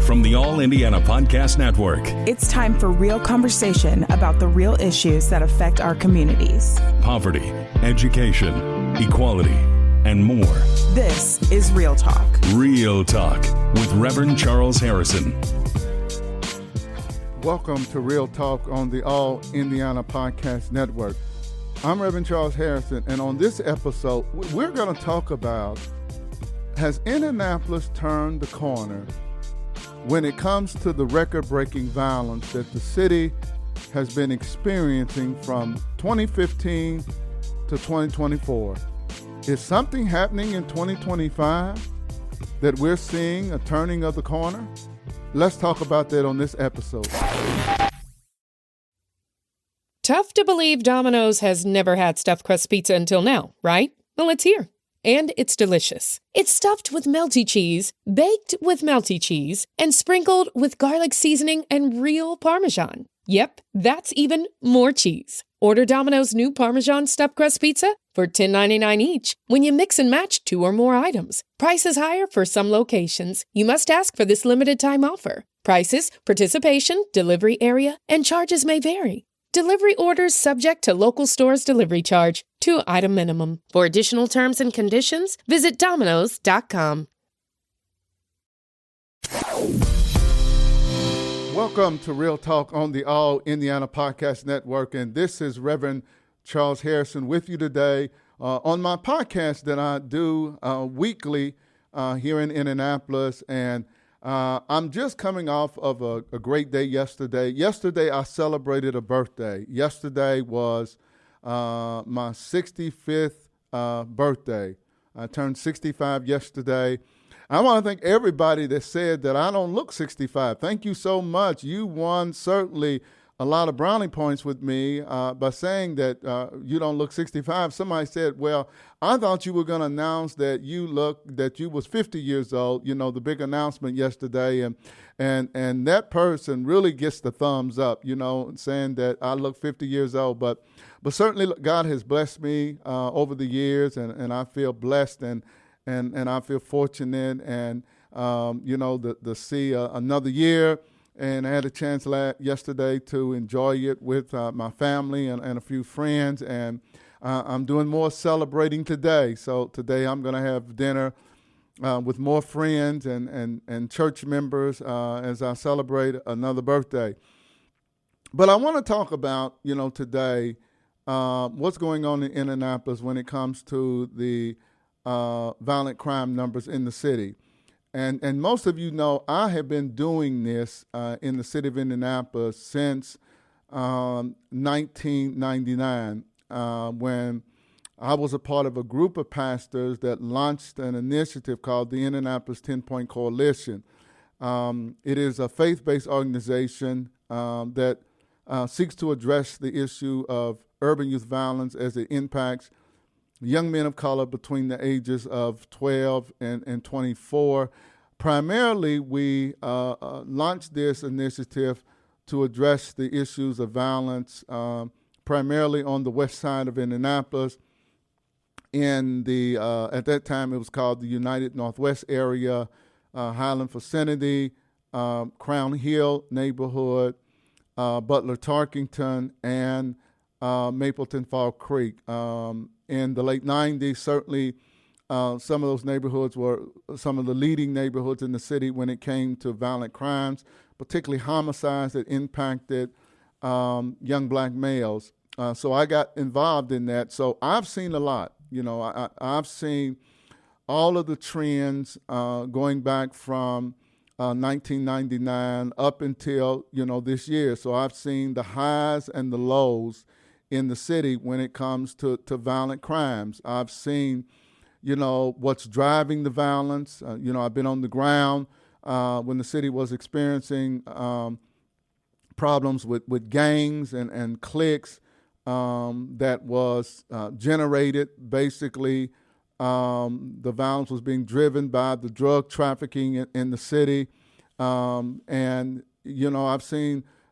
from the All Indiana Podcast Network. It's time for real conversation about the real issues that affect our communities. Poverty, education, equality, and more. This is Real Talk. Real Talk with Reverend Charles Harrison. Welcome to Real Talk on the All Indiana Podcast Network. I'm Reverend Charles Harrison, and on this episode, we're going to talk about, has Indianapolis turned the corner when it comes to the record-breaking violence that the city has been experiencing from 2015 to 2024? Is something happening in 2025 that we're seeing a turning of the corner? Let's talk about that on this episode. Tough to believe Domino's has never had stuffed crust pizza until now, right? Well, it's here. And it's delicious. It's stuffed with melty cheese, baked with melty cheese, and sprinkled with garlic seasoning and real Parmesan. Yep, that's even more cheese. Order Domino's new Parmesan stuffed crust pizza for $10.99 each when you mix and match 2 or more items. Price is higher for some locations. You must ask for this limited time offer. Prices, participation, delivery area, and charges may vary. Delivery orders subject to local store's delivery charge. 2-item minimum. For additional terms and conditions, visit Domino's.com. Welcome to Real Talk on the All Indiana Podcast Network, and this is Reverend Charles Harrison with you today on my podcast that I do weekly here in Indianapolis, and I'm just coming off of a great day yesterday. Yesterday, I celebrated a birthday. Yesterday was my 65th birthday. I turned 65 yesterday. I want to thank everybody that said that I don't look 65. Thank you so much. You won certainly a lot of brownie points with me by saying that you don't look 65. Somebody said, well, I thought you were going to announce that you was 50 years old, you know, the big announcement yesterday. And that person really gets the thumbs up, you know, saying that I look 50 years old. But certainly God has blessed me over the years, and I feel blessed and I feel fortunate and, you know, to see another year. And I had a chance yesterday to enjoy it with my family and a few friends. And I'm doing more celebrating today. So today I'm going to have dinner with more friends and church members as I celebrate another birthday. But I want to talk about, you know, today what's going on in Indianapolis when it comes to the violent crime numbers in the city. And most of you know I have been doing this in the city of Indianapolis since 1999 when I was a part of a group of pastors that launched an initiative called the Indianapolis 10-Point Coalition. It is a faith-based organization that seeks to address the issue of urban youth violence as it impacts young men of color between the ages of 12 and 24. Primarily, we launched this initiative to address the issues of violence, primarily on the west side of Indianapolis. In the at that time, it was called the United Northwest area, Highland vicinity, Crown Hill neighborhood, Butler Tarkington, and Mapleton Fall Creek. In the late 90s, certainly some of those neighborhoods were some of the leading neighborhoods in the city when it came to violent crimes, particularly homicides that impacted young black males. So I got involved in that. So I've seen a lot. You know, I've seen all of the trends going back from 1999 up until, you know, this year. So I've seen the highs and the lows in the city when it comes to violent crimes. I've seen, you know, what's driving the violence. You know, I've been on the ground when the city was experiencing problems with gangs and cliques that was generated. Basically, the violence was being driven by the drug trafficking in the city. And, you know, I've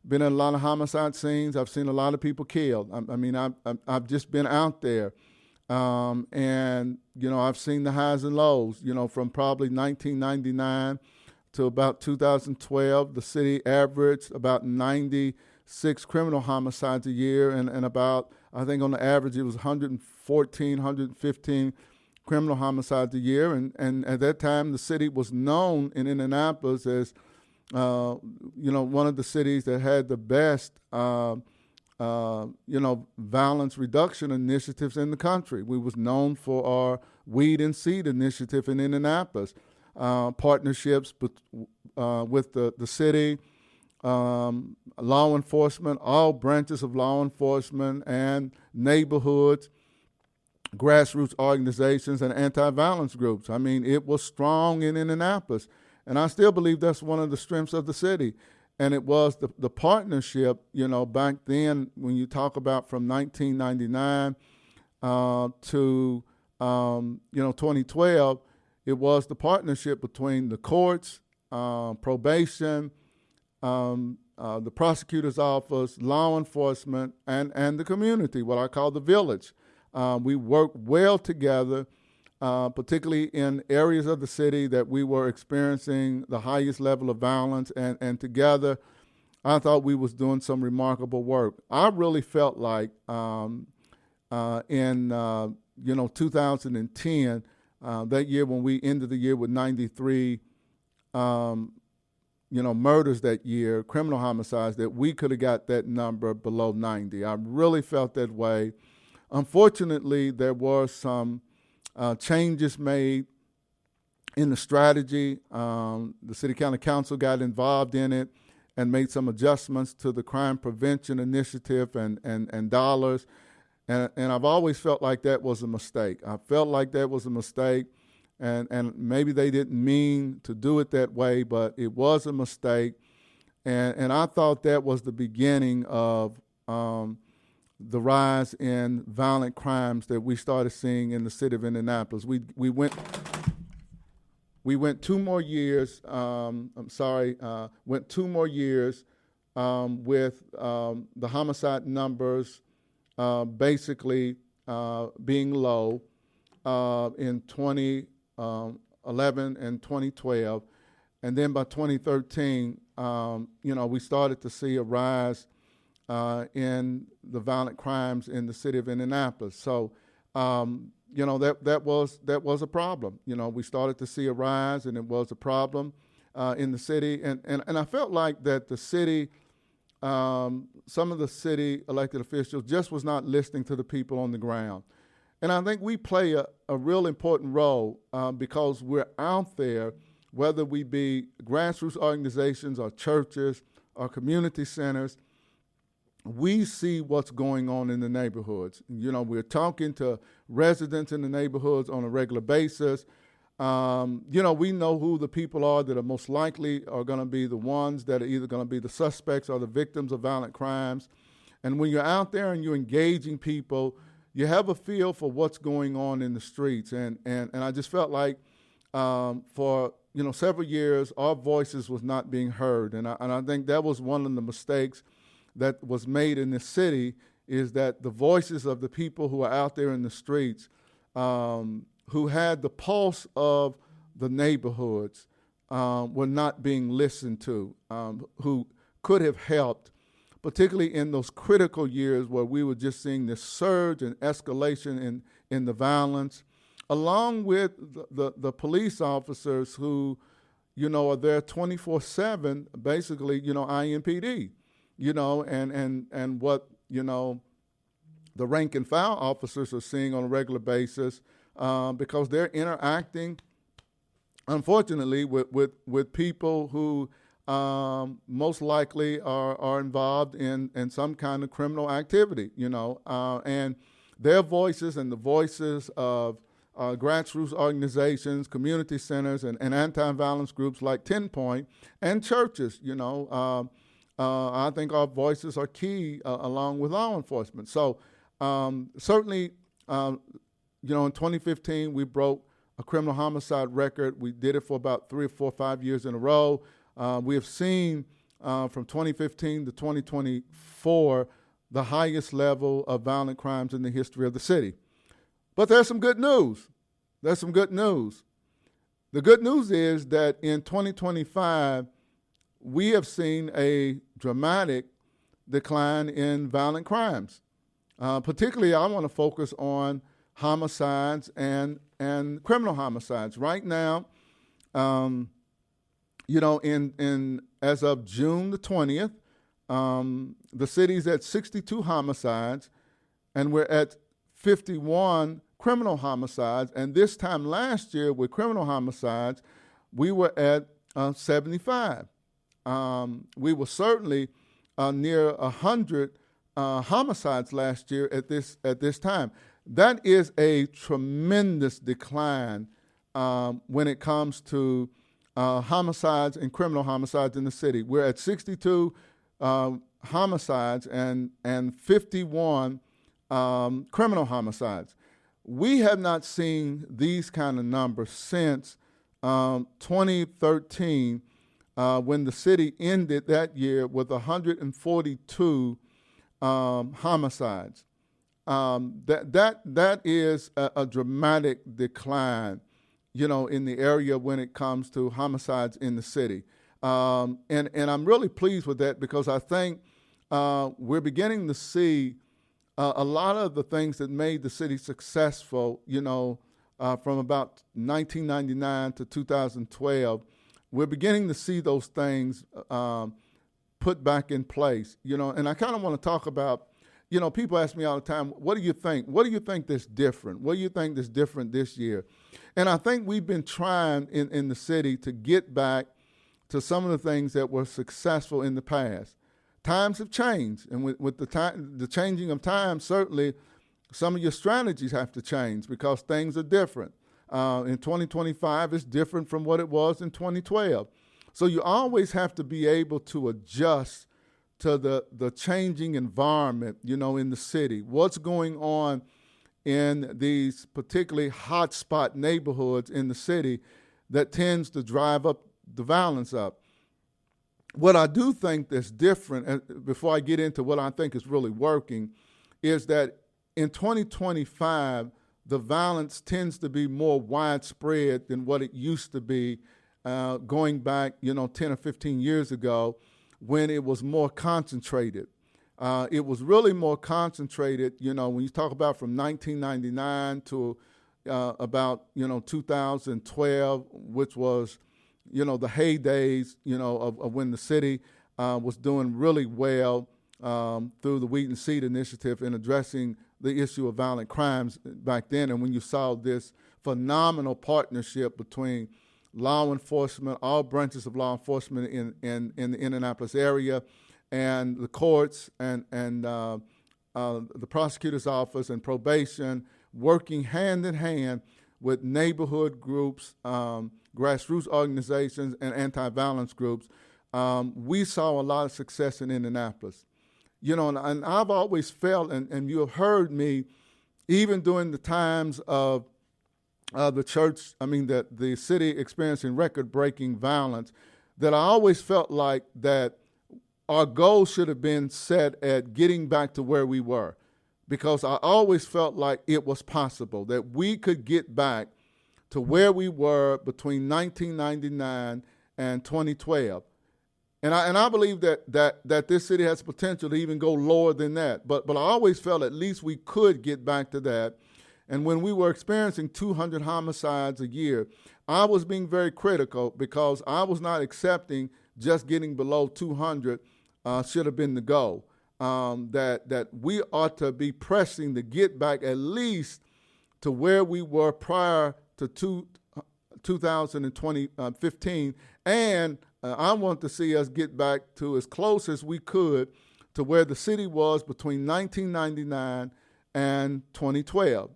been in a lot of homicide scenes. I've seen a lot of people killed. I mean, I've just been out there. And, you know, I've seen the highs and lows, you know, from probably 1999 to about 2012, the city averaged about 96 criminal homicides a year, and about, I think on the average, it was 114, 115 criminal homicides a year. And at that time, the city was known in Indianapolis as, one of the cities that had the best, violence reduction initiatives in the country. We was known for our Weed and Seed initiative in Indianapolis, partnerships with the city, law enforcement, all branches of law enforcement and neighborhoods, grassroots organizations, and anti-violence groups. I mean, it was strong in Indianapolis, and I still believe that's one of the strengths of the city. And it was the partnership, back then, when you talk about from 1999 to 2012, it was the partnership between the courts, probation, the prosecutor's office, law enforcement, and the community, what I call the village. We worked well together, particularly in areas of the city that we were experiencing the highest level of violence, and together, I thought we was doing some remarkable work. I really felt like in 2010, that year when we ended the year with 93 murders that year, criminal homicides, that we could have got that number below 90. I really felt that way. Unfortunately, there were some changes made in the strategy. The City County Council got involved in it and made some adjustments to the crime prevention initiative and dollars. And I've always felt like that was a mistake. I felt like that was a mistake, and maybe they didn't mean to do it that way, but it was a mistake. And I thought that was the beginning of the rise in violent crimes that we started seeing in the city of Indianapolis. We went 2 more years. Went 2 more years with the homicide numbers basically being low in 2011 and 2012, and then by 2013, we started to see a rise in the violent crimes in the city of Indianapolis. So, that was a problem. We started to see a rise, and it was a problem in the city. And I felt like that the city, some of the city elected officials just was not listening to the people on the ground. And I think we play a real important role because we're out there, whether we be grassroots organizations or churches or community centers. We see what's going on in the neighborhoods. We're talking to residents in the neighborhoods on a regular basis. We know who the people are that are most likely are going to be the ones that are either going to be the suspects or the victims of violent crimes. And when you're out there and you're engaging people, you have a feel for what's going on in the streets. And I just felt like for several years, our voices was not being heard. And I think that was one of the mistakes that was made in this city, is that the voices of the people who are out there in the streets, who had the pulse of the neighborhoods, were not being listened to, who could have helped, particularly in those critical years where we were just seeing this surge and escalation in the violence, along with the police officers who, are there 24/7, basically, IMPD. And what, the rank and file officers are seeing on a regular basis, because they're interacting, unfortunately, with people who most likely are involved in some kind of criminal activity, and their voices and the voices of grassroots organizations, community centers, and anti-violence groups like 10 Point and churches, I think our voices are key along with law enforcement. So certainly, in 2015, we broke a criminal homicide record. We did it for about 3 or 4 or 5 years in a row. We have seen from 2015 to 2024 the highest level of violent crimes in the history of the city. But there's some good news. The good news is that in 2025, we have seen a dramatic decline in violent crimes. Particularly, I want to focus on homicides and criminal homicides. Right now, in as of June the 20th, the city's at 62 homicides, and we're at 51 criminal homicides. And this time last year with criminal homicides, we were at 75. We were certainly near 100 homicides last year at this time. That is a tremendous decline when it comes to homicides and criminal homicides in the city. We're at 62 homicides and 51 criminal homicides. We have not seen these kind of numbers since 2013, when the city ended that year with 142 homicides. That is a dramatic decline, in the area when it comes to homicides in the city. And I'm really pleased with that, because I think we're beginning to see a lot of the things that made the city successful, from about 1999 to 2012. We're beginning to see those things put back in place, and I kind of want to talk about, people ask me all the time, what do you think? What do you think that's different? What do you think that's different this year? And I think we've been trying in the city to get back to some of the things that were successful in the past. Times have changed, and with the changing of time, certainly some of your strategies have to change because things are different. In 2025, it's different from what it was in 2012. So you always have to be able to adjust to the changing environment, in the city. What's going on in these particularly hotspot neighborhoods in the city that tends to drive up the violence up. What I do think that's different, before I get into what I think is really working, is that in 2025, the violence tends to be more widespread than what it used to be going back, 10 or 15 years ago, when it was more concentrated. It was really more concentrated, when you talk about from 1999 to about, 2012, which was, the heydays, of when the city was doing really well through the Wheat and Seed Initiative in addressing the issue of violent crimes back then. And when you saw this phenomenal partnership between law enforcement, all branches of law enforcement in the Indianapolis area, and the courts and the prosecutor's office and probation, working hand in hand with neighborhood groups, grassroots organizations, and anti-violence groups, we saw a lot of success in Indianapolis. And I've always felt, and you have heard me, even during the times of the city experiencing record-breaking violence, that I always felt like that our goal should have been set at getting back to where we were, because I always felt like it was possible that we could get back to where we were between 1999 and 2012. And I believe that this city has potential to even go lower than that. But I always felt at least we could get back to that. And when we were experiencing 200 homicides a year, I was being very critical, because I was not accepting just getting below 200 should have been the goal. That we ought to be pressing to get back at least to where we were prior to 2015, and I want to see us get back to as close as we could to where the city was between 1999 and 2012.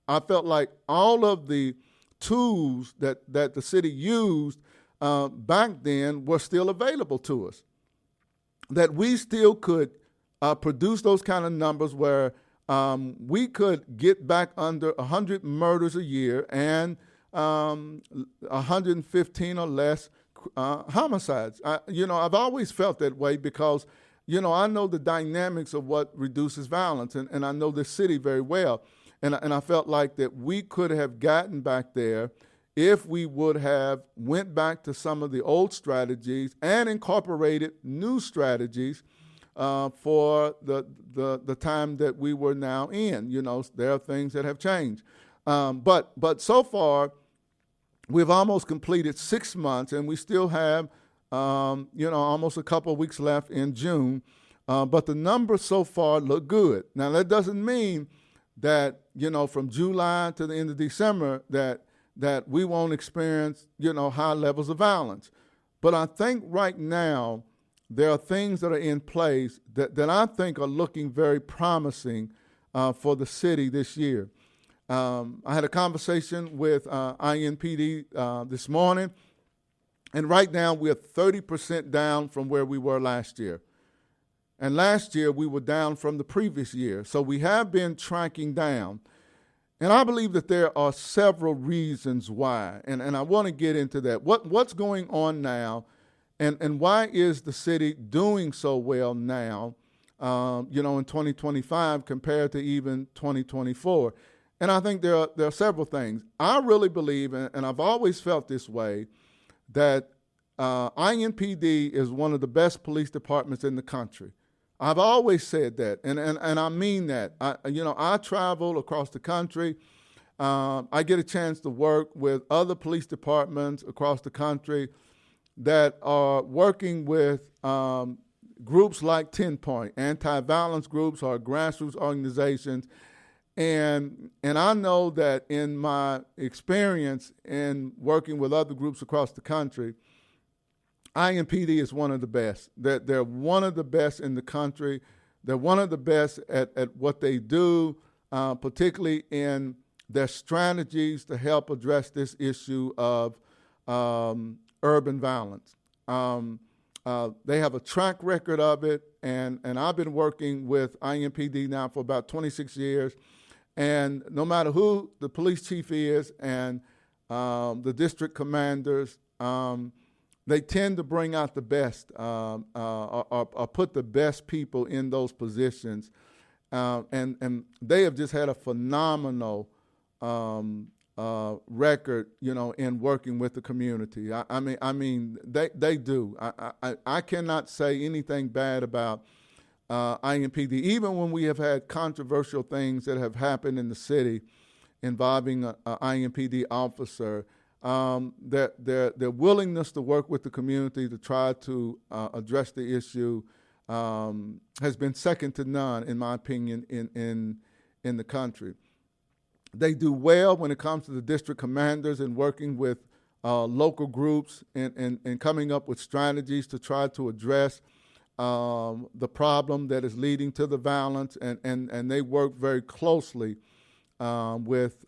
I felt like all of the tools that the city used back then were still available to us, that we still could produce those kind of numbers where we could get back under 100 murders a year and 115 or less homicides. I've always felt that way because, I know the dynamics of what reduces violence, and I know the city very well. And I felt like that we could have gotten back there if we would have went back to some of the old strategies and incorporated new strategies for the time that we were now in. There are things that have changed. But so far, we've almost completed 6 months, and we still have, almost a couple of weeks left in June. But the numbers so far look good. Now, that doesn't mean that, from July to the end of December that we won't experience, high levels of violence. But I think right now there are things that are in place that I think are looking very promising for the city this year. I had a conversation with INPD this morning, and right now we're 30% down from where we were last year. And last year we were down from the previous year. So we have been tracking down. And I believe that there are several reasons why, and I want to get into that. What's going on now, and why is the city doing so well now, in 2025 compared to even 2024? And I think there are several things. I really believe, and I've always felt this way, that INPD is one of the best police departments in the country. I've always said that, and I mean that. I travel across the country. I get a chance to work with other police departments across the country that are working with groups like 10 Point, anti-violence groups or grassroots organizations. And I know that in my experience in working with other groups across the country, INPD is one of the best. They're one of the best in the country. They're one of the best at what they do, particularly in their strategies to help address this issue of urban violence. They have a track record of it, and I've been working with INPD now for about 26 years. And no matter who the police chief is and the district commanders, they tend to bring out the best or put the best people in those positions. And they have just had a phenomenal record, in working with the community. I mean, they do. I cannot say anything bad about INPD, even when we have had controversial things that have happened in the city involving an INPD officer. Their willingness to work with the community to try to address the issue has been second to none, in my opinion, in the country. They do well when it comes to the district commanders and working with local groups and coming up with strategies to try to address the problem that is leading to the violence, and they work very closely with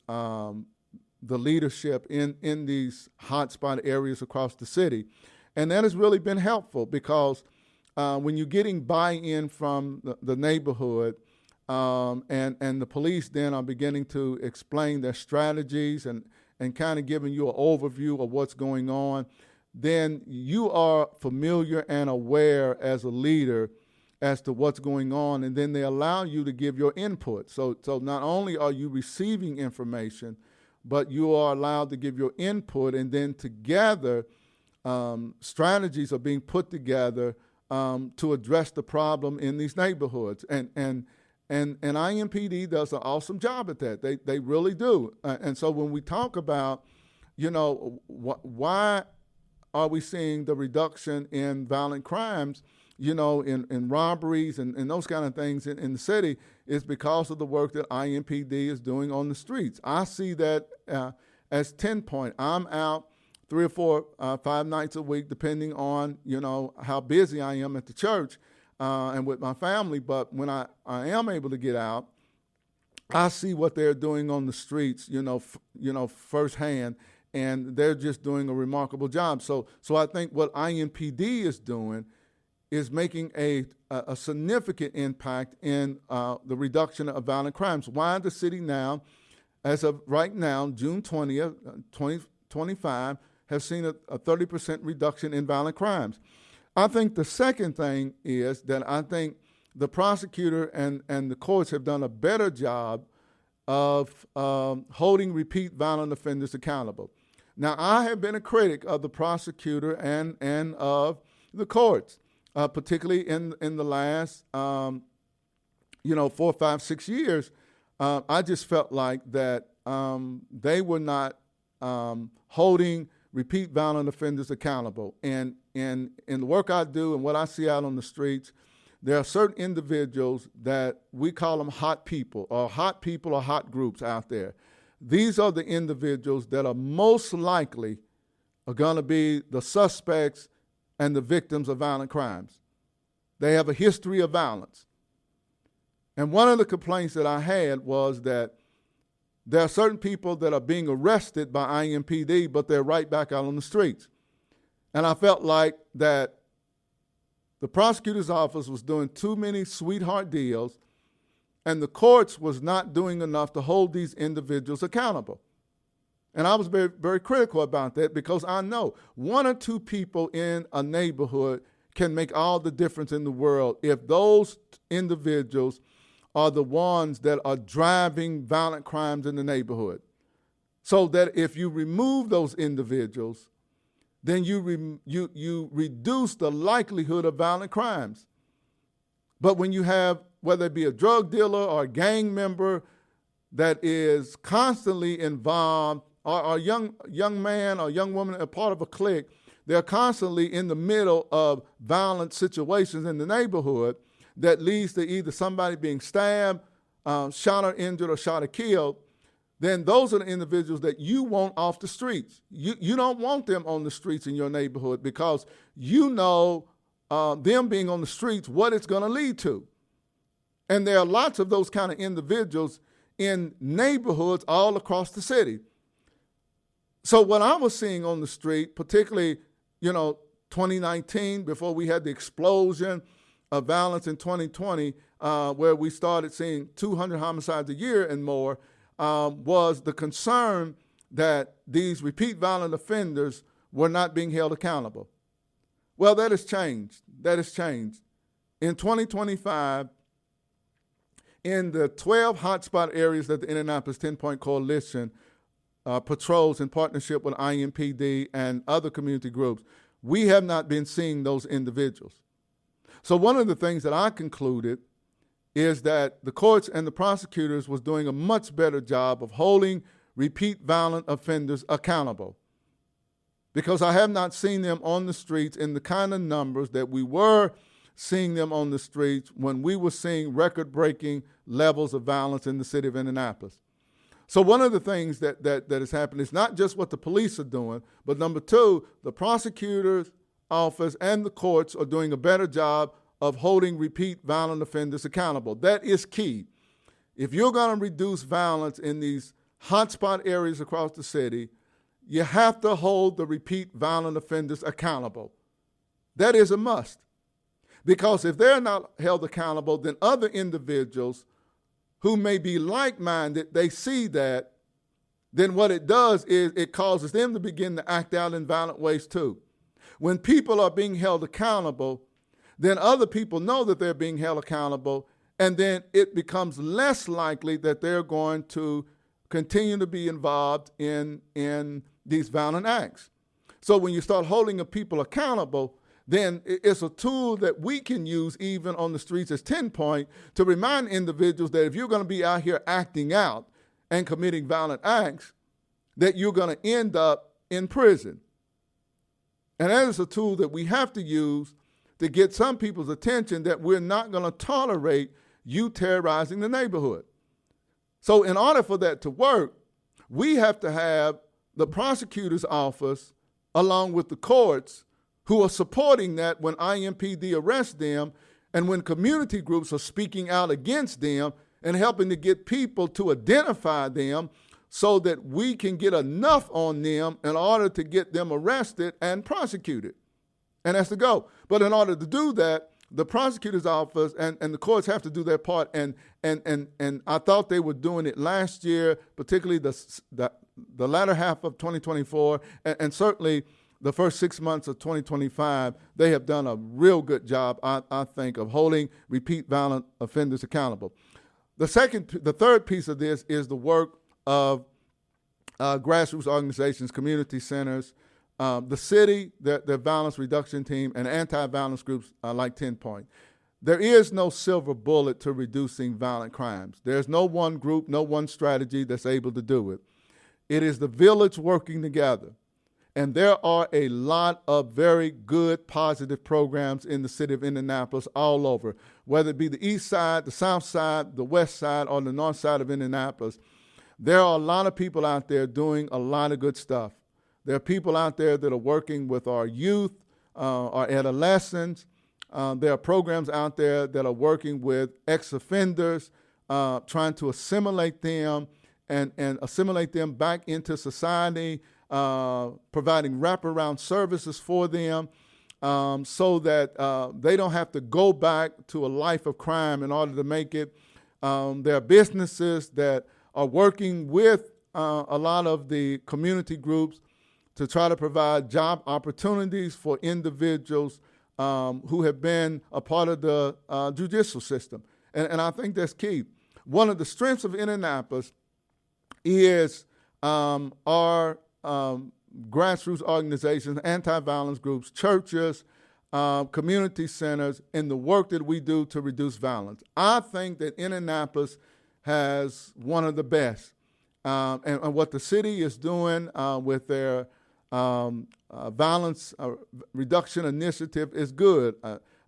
the leadership in these hotspot areas across the city. And that has really been helpful because when you're getting buy-in from the neighborhood and the police then are beginning to explain their strategies and kind of giving you an overview of what's going on, then you are familiar and aware as a leader as to what's going on, and then they allow you to give your input. So not only are you receiving information, but you are allowed to give your input, and then together strategies are being put together to address the problem in these neighborhoods. And INPD does an awesome job at that. They really do. And so when we talk about, why are we seeing the reduction in violent crimes, in robberies and those kind of things in the city, is because of the work that INPD is doing on the streets. I see that as 10 Point. I'm out 3 or 4, 5 nights a week, depending on, how busy I am at the church and with my family. But when I am able to get out, I see what they're doing on the streets, firsthand, and they're just doing a remarkable job. So I think what INPD is doing is making a significant impact in the reduction of violent crimes. Why the city now, as of right now, June 20th, 2025, has seen a 30% reduction in violent crimes. I think the second thing is that I think the prosecutor and the courts have done a better job of holding repeat violent offenders accountable. Now, I have been a critic of the prosecutor and of the courts, particularly in the last, 4, 5, 6 years. I just felt like that they were not holding repeat violent offenders accountable. And in the work I do and what I see out on the streets, there are certain individuals that we call them hot people or hot groups out there. These are the individuals that are most likely are going to be the suspects and the victims of violent crimes. They have a history of violence. And one of the complaints that I had was that there are certain people that are being arrested by IMPD, but they're right back out on the streets. And I felt like that the prosecutor's office was doing too many sweetheart deals, and the courts was not doing enough to hold these individuals accountable. And I was very, very critical about that because I know 1 or 2 people in a neighborhood can make all the difference in the world if those individuals are the ones that are driving violent crimes in the neighborhood. So that if you remove those individuals, then you reduce the likelihood of violent crimes. But when you have, whether it be a drug dealer or a gang member that is constantly involved, or a young man or young woman, a part of a clique, they're constantly in the middle of violent situations in the neighborhood that leads to either somebody being stabbed, shot or injured, or shot or killed, then those are the individuals that you want off the streets. You don't want them on the streets in your neighborhood because you know them being on the streets, what it's going to lead to. And there are lots of those kind of individuals in neighborhoods all across the city. So what I was seeing on the street, particularly, 2019, before we had the explosion of violence in 2020, where we started seeing 200 homicides a year and more, was the concern that these repeat violent offenders were not being held accountable. Well, that has changed. In 2025, in the 12 hotspot areas that the Indianapolis 10-Point Coalition patrols in partnership with IMPD and other community groups, we have not been seeing those individuals. So one of the things that I concluded is that the courts and the prosecutors was doing a much better job of holding repeat violent offenders accountable, because I have not seen them on the streets in the kind of numbers that we were seeing them on the streets when we were seeing record-breaking levels of violence in the city of Indianapolis. So one of the things that has happened is not just what the police are doing, but number 2, the prosecutor's office and the courts are doing a better job of holding repeat violent offenders accountable. That is key. If you're going to reduce violence in these hotspot areas across the city, you have to hold the repeat violent offenders accountable. That is a must. Because if they're not held accountable, then other individuals who may be like-minded, they see that, then what it does is it causes them to begin to act out in violent ways too. When people are being held accountable, then other people know that they're being held accountable, and then it becomes less likely that they're going to continue to be involved in these violent acts. So when you start holding people accountable, then it's a tool that we can use even on the streets as 10-Point to remind individuals that if you're going to be out here acting out and committing violent acts, that you're going to end up in prison. And that is a tool that we have to use to get some people's attention that we're not going to tolerate you terrorizing the neighborhood. So in order for that to work, we have to have the prosecutor's office along with the courts who are supporting that when IMPD arrests them and when community groups are speaking out against them and helping to get people to identify them so that we can get enough on them in order to get them arrested and prosecuted. And that's the goal. But in order to do that, the prosecutor's office and the courts have to do their part. And I thought they were doing it last year, particularly the latter half of 2024, and certainly the first 6 months of 2025, they have done a real good job, I think, of holding repeat violent offenders accountable. The third piece of this is the work of grassroots organizations, community centers, the city, their violence reduction team, and anti-violence groups like 10 Point. There is no silver bullet to reducing violent crimes. There's no one group, no one strategy that's able to do it. It is the village working together. And there are a lot of very good, positive programs in the city of Indianapolis all over, whether it be the east side, the south side, the west side, or the north side of Indianapolis. There are a lot of people out there doing a lot of good stuff. There are people out there that are working with our youth, our adolescents. There are programs out there that are working with ex-offenders, trying to assimilate them and assimilate them back into society, providing wraparound services for them so that they don't have to go back to a life of crime in order to make it. There are businesses that are working with a lot of the community groups to try to provide job opportunities for individuals who have been a part of the judicial system. And I think that's key. One of the strengths of Indianapolis is our grassroots organizations, anti-violence groups, churches, community centers, and the work that we do to reduce violence. I think that Indianapolis has one of the best. And what the city is doing with their violence reduction initiative is good.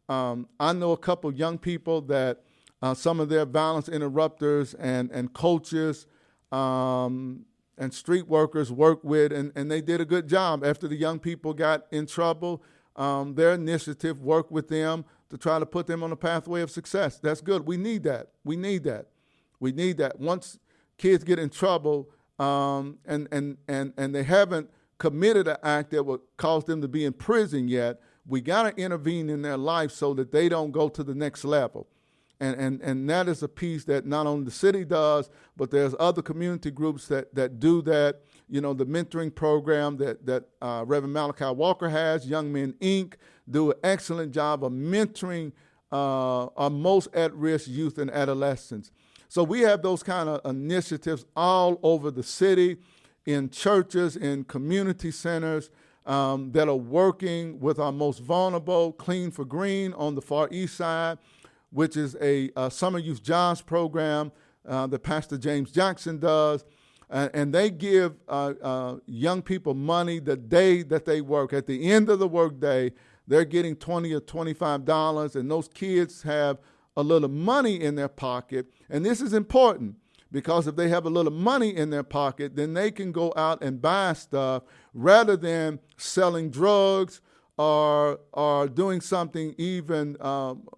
I know a couple young people that some of their violence interrupters and coaches and street workers work with, and they did a good job. After the young people got in trouble, their initiative worked with them to try to put them on a pathway of success. That's good. We need that. We need that. We need that. Once kids get in trouble and they haven't committed an act that would cause them to be in prison yet, we got to intervene in their life so that they don't go to the next level. And that is a piece that not only the city does, but there's other community groups that do that. You know, the mentoring program that Reverend Malachi Walker has, Young Men, Inc., do an excellent job of mentoring our most at-risk youth and adolescents. So we have those kind of initiatives all over the city, in churches, in community centers that are working with our most vulnerable. Clean for Green on the far east side, which is a summer youth jobs program that Pastor James Jackson does. And they give young people money the day that they work. At the end of the workday, they're getting $20 or $25, and those kids have a little money in their pocket. And this is important, because if they have a little money in their pocket, then they can go out and buy stuff rather than selling drugs or doing something even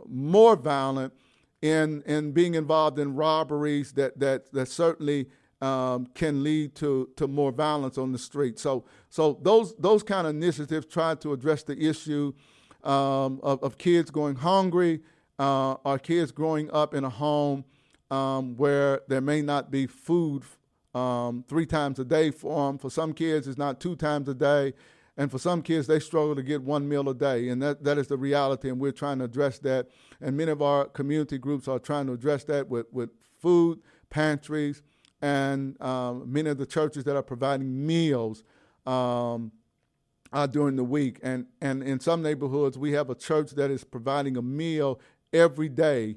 more violent in being involved in robberies that certainly can lead to more violence on the street. So those kind of initiatives try to address the issue of kids going hungry, or kids growing up in a home where there may not be food 3 times a day for them. For some kids, it's not 2 times a day. And for some kids, they struggle to get 1 meal a day. And that is the reality, and we're trying to address that. And many of our community groups are trying to address that with food pantries, and many of the churches that are providing meals during the week. And in some neighborhoods, we have a church that is providing a meal every day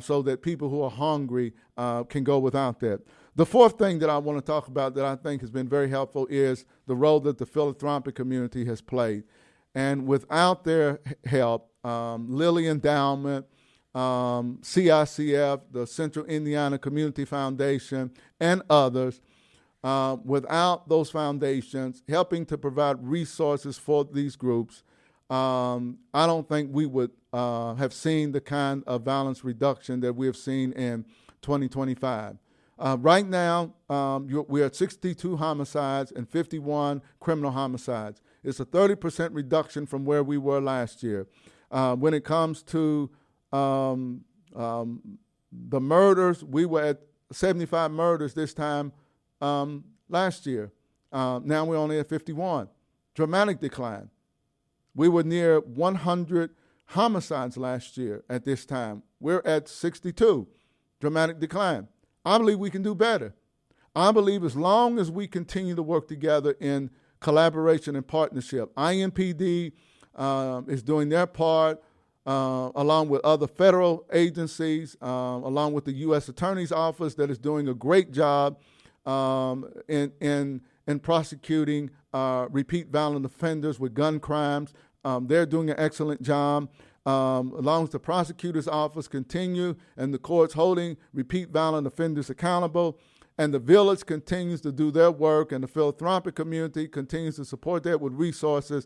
so that people who are hungry can go without that. The fourth thing that I want to talk about that I think has been very helpful is the role that the philanthropic community has played. And without their help, Lilly Endowment, CICF, the Central Indiana Community Foundation, and others, without those foundations helping to provide resources for these groups, I don't think we would have seen the kind of violence reduction that we have seen in 2025. Right now, we're at 62 homicides and 51 criminal homicides. It's a 30% reduction from where we were last year. When it comes to the murders, we were at 75 murders this time last year. Now we're only at 51. Dramatic decline. We were near 100 homicides last year at this time. We're at 62. Dramatic decline. I believe we can do better. I believe as long as we continue to work together in collaboration and partnership, IMPD is doing their part, along with other federal agencies, along with the U.S. Attorney's Office that is doing a great job in prosecuting repeat violent offenders with gun crimes. They're doing an excellent job. Along with the prosecutor's office continue and the courts holding repeat violent offenders accountable. And the village continues to do their work, and the philanthropic community continues to support that with resources.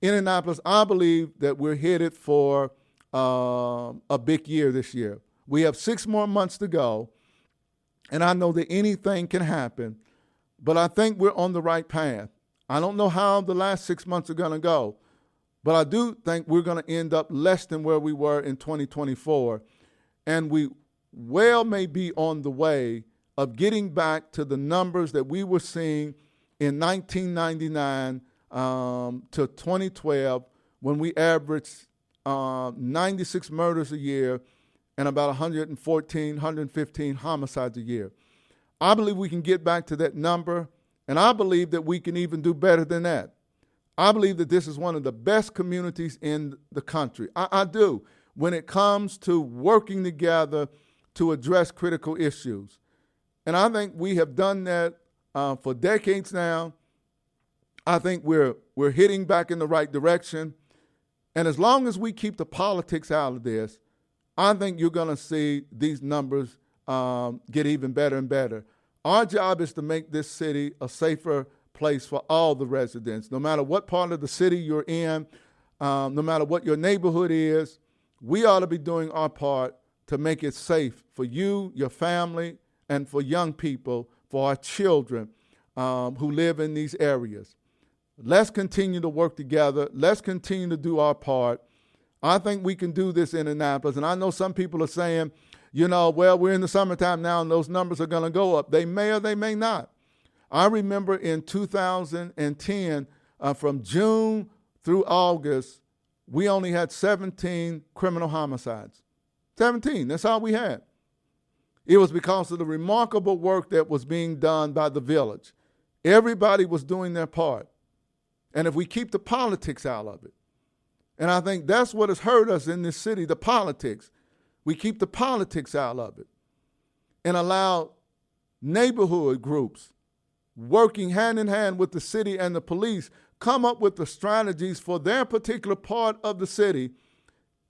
Indianapolis, I believe that we're headed for a big year this year. We have 6 more months to go, and I know that anything can happen, but I think we're on the right path. I don't know how the last 6 months are going to go, but I do think we're going to end up less than where we were in 2024, and we well may be on the way of getting back to the numbers that we were seeing in 1999 to 2012, when we averaged 96 murders a year and about 115 homicides a year. I believe we can get back to that number, and I believe that we can even do better than that. I believe that this is one of the best communities in the country. I do, when it comes to working together to address critical issues. And I think we have done that for decades now. I think we're hitting back in the right direction. And as long as we keep the politics out of this, I think you're going to see these numbers get even better and better. Our job is to make this city a safer place for all the residents. No matter what part of the city you're in, no matter what your neighborhood is, we ought to be doing our part to make it safe for you, your family, and for young people, for our children who live in these areas. Let's continue to work together. Let's continue to do our part. I think we can do this in Indianapolis. And I know some people are saying, well, we're in the summertime now and those numbers are going to go up. They may or they may not. I remember in 2010, from June through August, we only had 17 criminal homicides. 17, that's all we had. It was because of the remarkable work that was being done by the village. Everybody was doing their part. And if we keep the politics out of it, and I think that's what has hurt us in this city, the politics. We keep the politics out of it and allow neighborhood groups working hand in hand with the city and the police come up with the strategies for their particular part of the city.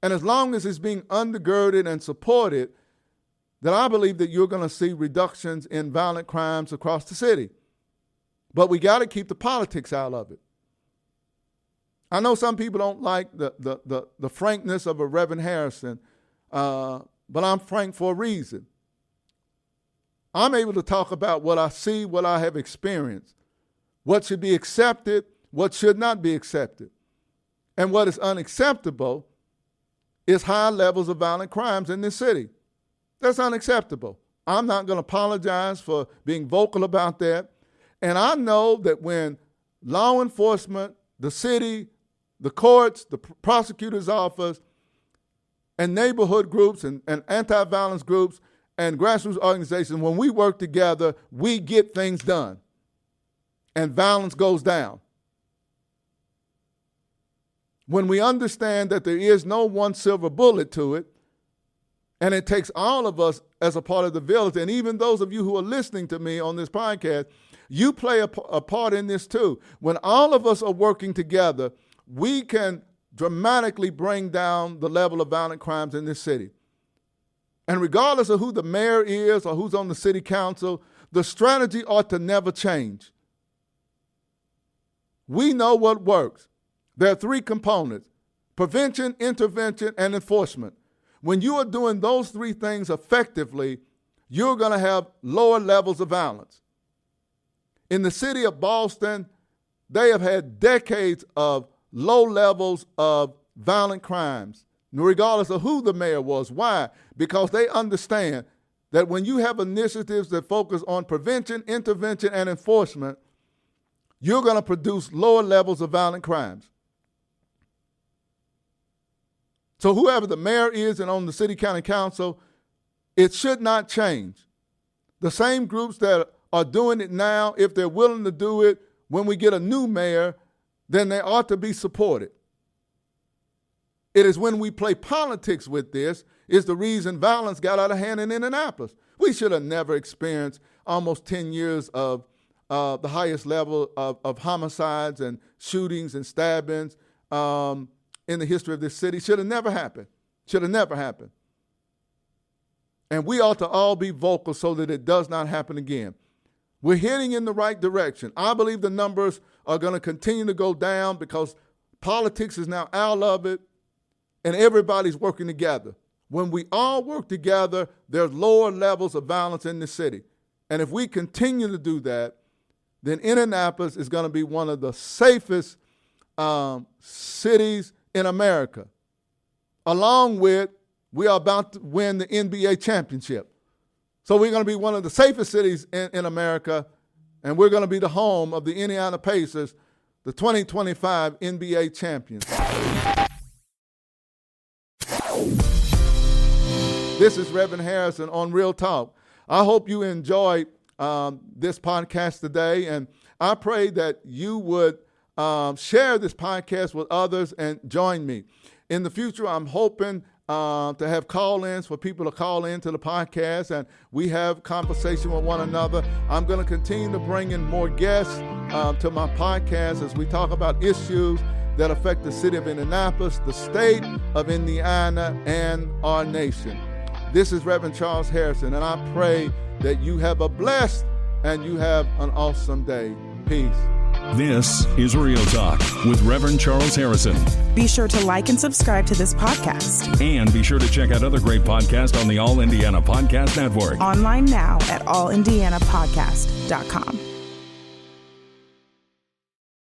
And as long as it's being undergirded and supported, then I believe that you're going to see reductions in violent crimes across the city. But we got to keep the politics out of it. I know some people don't like the frankness of a Reverend Harrison, but I'm frank for a reason. I'm able to talk about what I see, what I have experienced, what should be accepted, what should not be accepted. And what is unacceptable is high levels of violent crimes in this city. That's unacceptable. I'm not going to apologize for being vocal about that. And I know that when law enforcement, the city, the courts, the prosecutor's office, and neighborhood groups and anti-violence groups and grassroots organizations, when we work together, we get things done. And violence goes down. When we understand that there is no one silver bullet to it, and it takes all of us as a part of the village, and even those of you who are listening to me on this podcast, you play a part in this too. When all of us are working together, we can dramatically bring down the level of violent crimes in this city. And regardless of who the mayor is or who's on the city council, the strategy ought to never change. We know what works. There are 3 components: prevention, intervention, and enforcement. When you are doing those 3 things effectively, you're going to have lower levels of violence. In the city of Boston, they have had decades of low levels of violent crimes, regardless of who the mayor was. Why? Because they understand that when you have initiatives that focus on prevention, intervention, and enforcement, you're going to produce lower levels of violent crimes. So whoever the mayor is and on the city county council, it should not change. The same groups that are doing it now, if they're willing to do it when we get a new mayor, then they ought to be supported. It is when we play politics with this is the reason violence got out of hand in Indianapolis. We should have never experienced almost 10 years of the highest level of homicides and shootings and stabbings in the history of this city. Should have never happened. Should have never happened. And we ought to all be vocal so that it does not happen again. We're heading in the right direction. I believe the numbers are going to continue to go down because politics is now out of it and everybody's working together. When we all work together, there's lower levels of violence in the city. And if we continue to do that, then Indianapolis is going to be one of the safest cities in America. Along with, we are about to win the NBA championship. So we're going to be one of the safest cities in America, and we're going to be the home of the Indiana Pacers, the 2025 NBA champions. This is Reverend Harrison on Real Talk. I hope you enjoyed this podcast today, and I pray that you would share this podcast with others and join me. In the future, I'm hoping to have call-ins for people to call into the podcast, and we have conversation with one another. I'm going to continue to bring in more guests to my podcast as we talk about issues that affect the city of Indianapolis, the state of Indiana, and our nation. This is Reverend Charles Harrison, and I pray that you have a blessed and you have an awesome day. Peace. This is Real Talk with Reverend Charles Harrison. Be sure to like and subscribe to this podcast. And be sure to check out other great podcasts on the All Indiana Podcast Network. Online now at allindianapodcast.com.